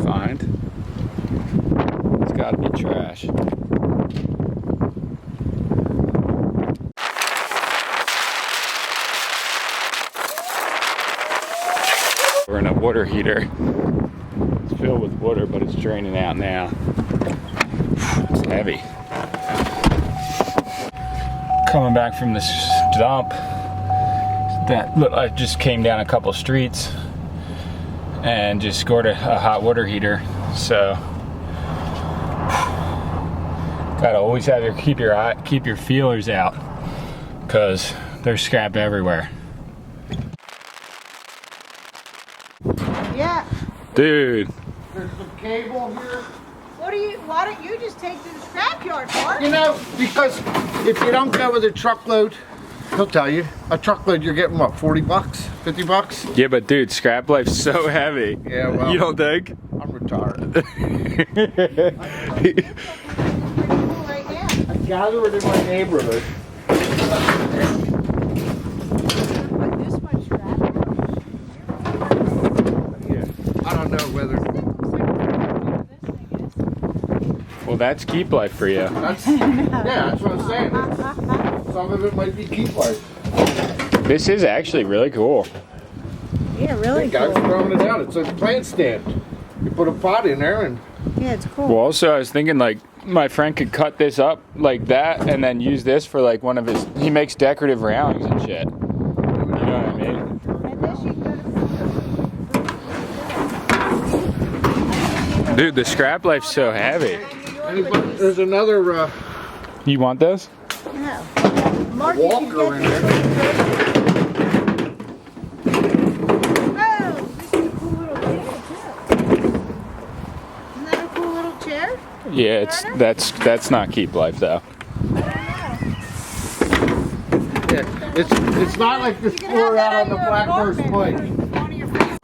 find. It's gotta be trash. We're in a water heater. It's filled with water, but it's draining out now. It's heavy. Coming back from this dump, I just came down a couple streets and just scored a hot water heater. So gotta always have keep your feelers out, because there's scrap everywhere. Yeah. Dude. There's some cable here. Why don't you just take to the scrapyard, Mark? You know, because if you don't go with a truckload, he'll tell you, a truckload you're getting what, 40 bucks, 50 bucks? Yeah, but dude, scrap life's so heavy. Yeah, well. You don't think? I'm retired. Right now. I gather it in my neighborhood. Put this much scrap. Yeah. I don't know whether. Well, that's keep life for you. That's, yeah, that's what I'm saying. Some of it might be keep life. This is actually really cool. Yeah, really The guy's cool. throwing it out. It's a plant stand. You put a pot in there and. Yeah, it's cool. Well, also, I was thinking, like, my friend could cut this up like that and then use this for, like, one of his... He makes decorative railings and shit. You know what I mean? And this you can go to Dude, the scrap life's so heavy. There's another You want this? No. Mark, you can walker in there. Oh, this is a cool little table too. Isn't that a cool little chair? Yeah, that's not keep life, though. Yeah, it's not like this floor out on the Black Horse Pike.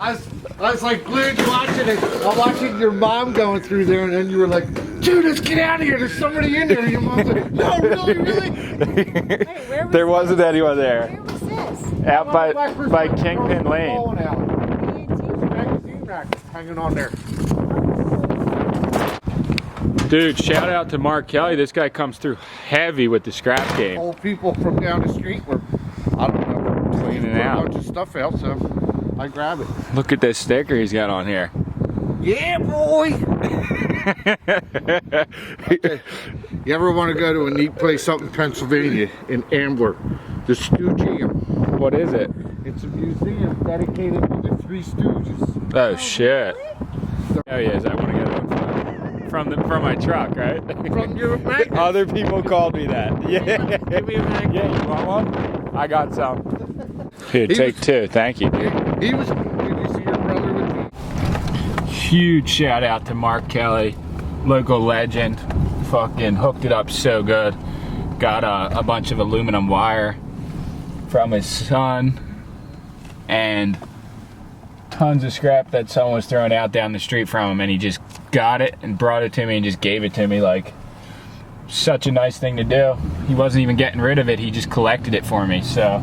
I was like glued watching it. I'm watching your mom going through there, and then you were like, "Judas, get out of here! There's somebody in there." And your mom's like, "No, really?" Wait, where was There wasn't anyone there. Where was this? Out by Kingpin Lane. Magazine rack hanging on there. Dude, shout out to Mark Kelly. This guy comes through heavy with the scrap game. Old people from down the street were, I don't know, Cleaning put out. a bunch of stuff out, so I grab it. Look at this sticker he's got on here. Yeah, boy. You ever want to go to a neat place up in Pennsylvania, in Ambler, the Stoogium? What is it? It's a museum dedicated to the Three Stooges. Oh shit. Oh yes, I want to get one from my truck, right? From your magnet. Other people called me that. Yeah. Give me a magnet. Yeah, you want one? I got some. Here, take two. Thank you. He was. Did you see your brother with me? Huge shout out to Mark Kelly, local legend. Fucking hooked it up so good. Got a bunch of aluminum wire from his son and tons of scrap that someone was throwing out down the street from him, and he just got it and brought it to me and just gave it to me. Like, such a nice thing to do. He wasn't even getting rid of it, he just collected it for me. So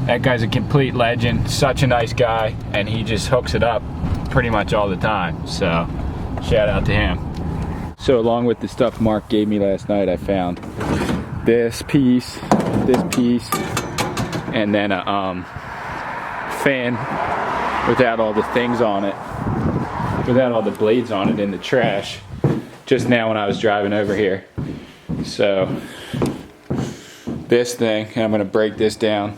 that guy's a complete legend, such a nice guy, and he just hooks it up pretty much all the time. So shout out to him. So along with the stuff Mark gave me last night, I found this piece, and then a fan without all the things on it, without all the blades on it, in the trash just now when I was driving over here. So this thing, and I'm gonna break this down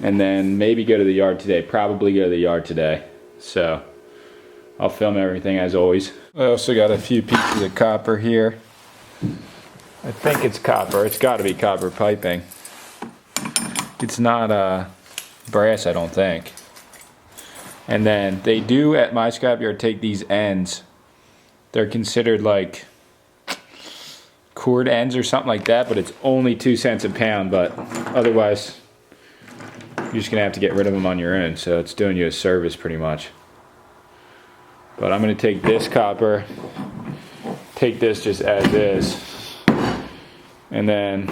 and then maybe go to the yard today, probably go to the yard today. So I'll film everything as always. I also got a few pieces of copper here. I think it's copper. It's got to be copper piping. It's not brass, I don't think. And then they do at my scrapyard take these ends. They're considered like cord ends or something like that, but it's only 2 cents a pound. But otherwise, you're just gonna have to get rid of them on your own. So it's doing you a service pretty much. But I'm gonna take this copper, take this just as is, and then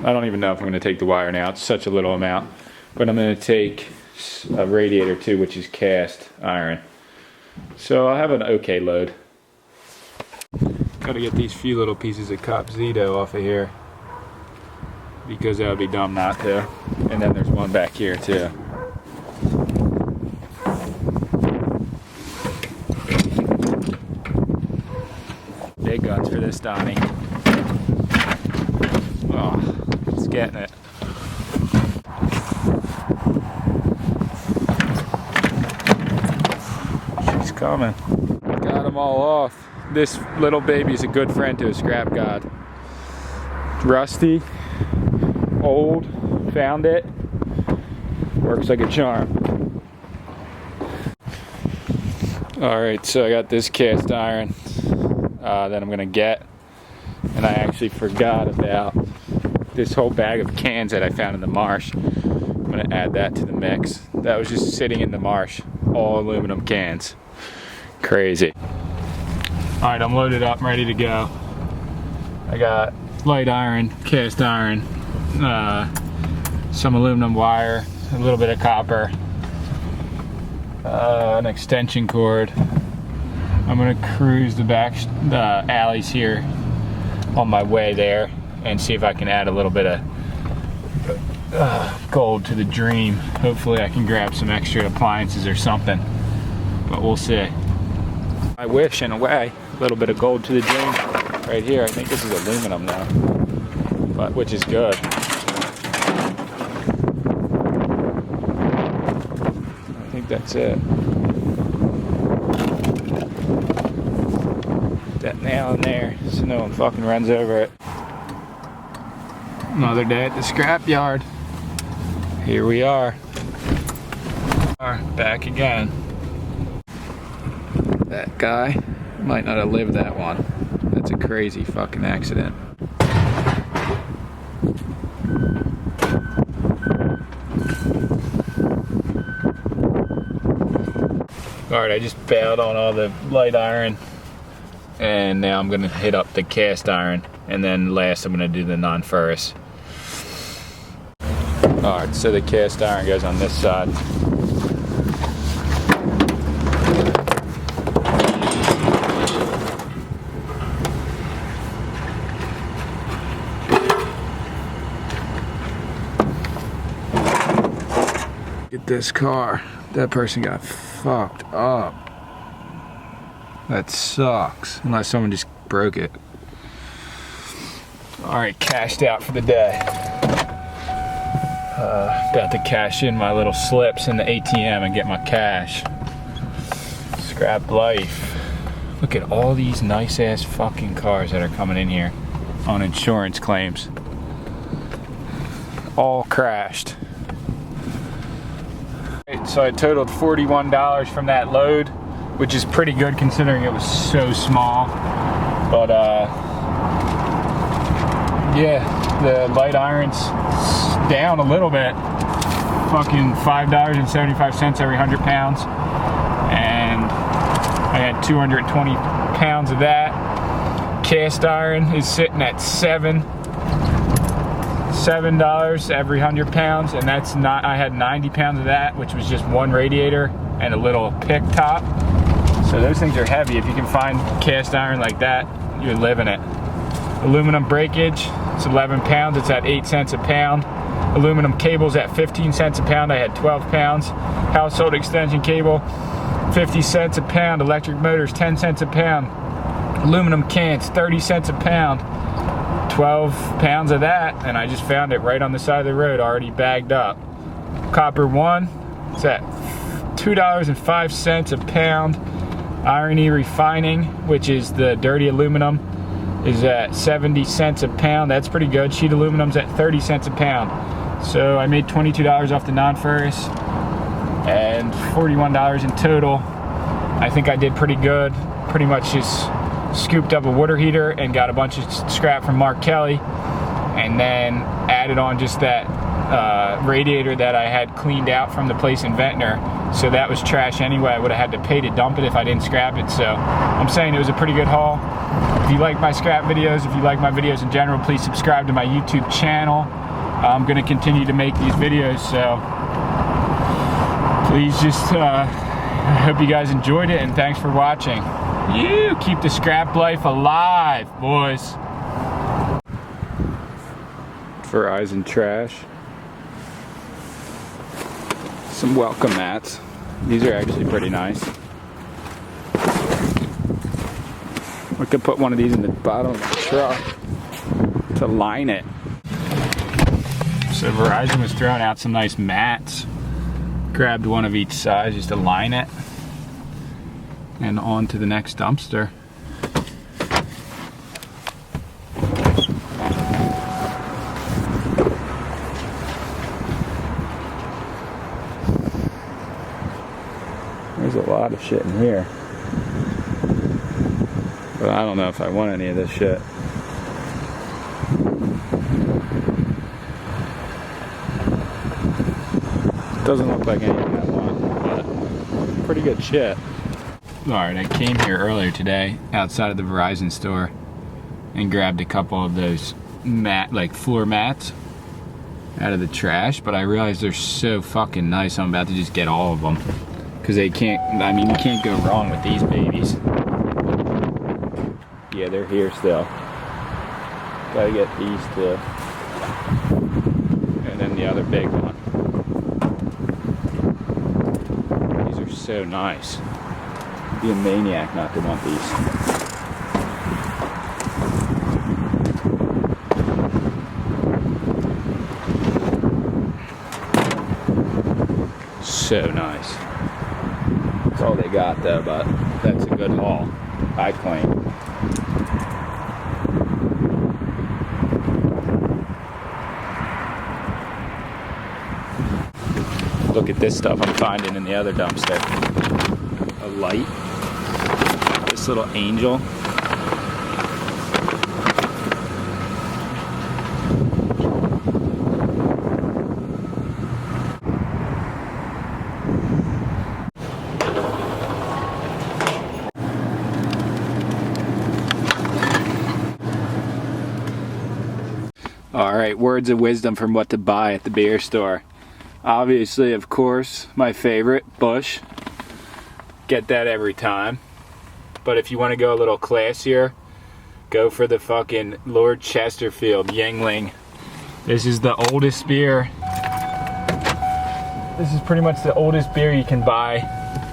I don't even know if I'm gonna take the wire now. It's such a little amount. But I'm gonna take a radiator too, which is cast iron. So I'll have an okay load. Gotta get these few little pieces of Copzito off of here, because that would be dumb not to. And then there's one back here too. Big guns for this Donnie. Oh, it's getting it. She's coming. Got them all off. This little baby's a good friend to a scrap god. Rusty, old, found it. Works like a charm. Alright, so I got this cast iron that I'm gonna get. And I actually forgot about this whole bag of cans that I found in the marsh. I'm gonna add that to the mix. That was just sitting in the marsh. All aluminum cans. Crazy. Alright, I'm loaded up, I'm ready to go. I got light iron, cast iron, some aluminum wire, a little bit of copper, an extension cord. I'm gonna cruise the back alleys here on my way there and see if I can add a little bit of gold to the dream. Hopefully I can grab some extra appliances or something, but we'll see. I wish, in a way, a little bit of gold to the dream right here. I think this is aluminum now, but which is good. I think that's it. That nail in there so no one fucking runs over it. Another day at the scrap yard. Here we are. Back again. That guy might not have lived that one. That's a crazy fucking accident. Alright, I just bailed on all the light iron, and now I'm gonna hit up the cast iron, and then last I'm gonna do the non-ferrous. Alright, so the cast iron goes on this side. Get this car. That person got fucked up. That sucks. Unless someone just broke it. Alright, cashed out for the day. About to cash in my little slips in the ATM and get my cash. Scrap life. Look at all these nice ass fucking cars that are coming in here on insurance claims. All crashed. So I totaled $41 from that load, which is pretty good considering it was so small. But yeah, the light iron's down a little bit. Fucking $5.75 every 100 pounds. And I had 220 pounds of that. Cast iron is sitting at $7 every 100 pounds, and that's not, I had 90 pounds of that, which was just one radiator and a little pick top. So those things are heavy. If you can find cast iron like that, you're living it. Aluminum breakage, it's 11 pounds, it's at 8 cents a pound. Aluminum cables at 15 cents a pound, I had 12 pounds. Household extension cable, 50 cents a pound. Electric motors, 10 cents a pound. Aluminum cans, 30 cents a pound. 12 pounds of that, and I just found it right on the side of the road, already bagged up. Copper one, it's at $2.05 a pound. Iron E refining, which is the dirty aluminum, is at 70 cents a pound. That's pretty good. Sheet aluminum's at 30 cents a pound. So I made $22 off the non-ferrous and $41 in total. I think I did pretty good. Pretty much just scooped up a water heater and got a bunch of scrap from Mark Kelly, and then added on just that radiator that I had cleaned out from the place in Ventnor. So that was trash anyway. I would have had to pay to dump it if I didn't scrap it. So I'm saying it was a pretty good haul. If you like my scrap videos, if you like my videos in general, please subscribe to my YouTube channel. I'm going to continue to make these videos, so please just I hope you guys enjoyed it, and thanks for watching. You keep the scrap life alive, boys. Verizon trash. Some welcome mats. These are actually pretty nice. We could put one of these in the bottom of the truck to line it. So Verizon was throwing out some nice mats. Grabbed one of each size just to line it. And on to the next dumpster. There's a lot of shit in here. But I don't know if I want any of this shit. Doesn't look like anything I want, but pretty good shit. Alright, I came here earlier today outside of the Verizon store and grabbed a couple of those floor mats out of the trash, but I realized they're so fucking nice I'm about to just get all of them. Because they can't, I mean, you can't go wrong with these babies. Yeah, they're here still. Gotta get these two. And then the other big one. These are so nice. Be a maniac not to want these. So nice. That's all they got though, but that's a good haul, I claim. Look at this stuff I'm finding in the other dumpster. A light. This little angel. Alright, words of wisdom from what to buy at the beer store. Obviously, of course, my favorite, Busch. Get that every time. But if you want to go a little classier, go for the fucking Lord Chesterfield Yuengling. This is the oldest beer. This is pretty much the oldest beer you can buy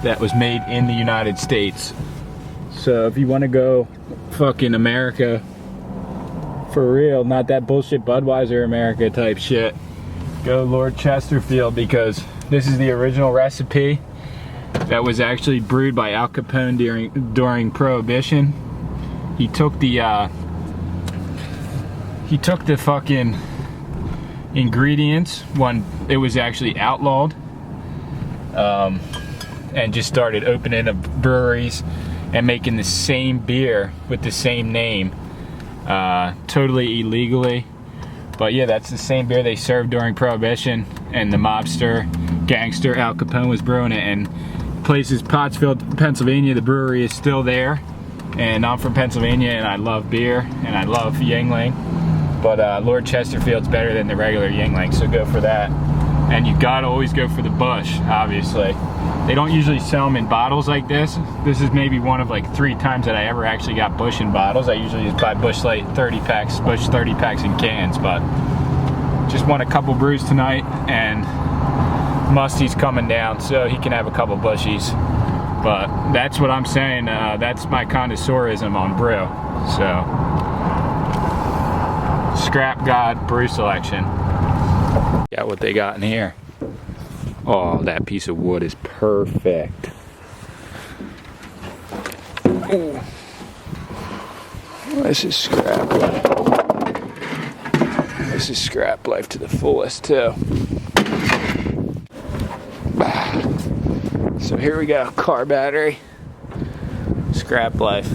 that was made in the United States. So if you want to go fucking America for real, not that bullshit Budweiser America type shit, go Lord Chesterfield, because this is the original recipe that was actually brewed by Al Capone during Prohibition. He took the fucking ingredients when it was actually outlawed, and just started opening up breweries and making the same beer with the same name, totally illegally. But yeah, that's the same beer they served during Prohibition, and the mobster, gangster Al Capone was brewing it. And places, Pottsville, Pennsylvania, the brewery is still there. And I'm from Pennsylvania, and I love beer, and I love Yuengling. But Lord Chesterfield's better than the regular Yuengling, so go for that. And you gotta always go for the Busch, obviously. They don't usually sell them in bottles like this. This is maybe one of like 3 times that I ever actually got Busch in bottles. I usually just buy Busch Light 30 packs, Busch 30 packs in cans, but just want a couple brews tonight, and Musty's coming down, so he can have a couple Bushies. But that's what I'm saying, that's my connoisseurism on brew. So, Scrap God brew selection. Got what they got in here. Oh, that piece of wood is perfect. Ooh. This is scrap life. This is scrap life to the fullest too. So here we go, car battery, scrap life.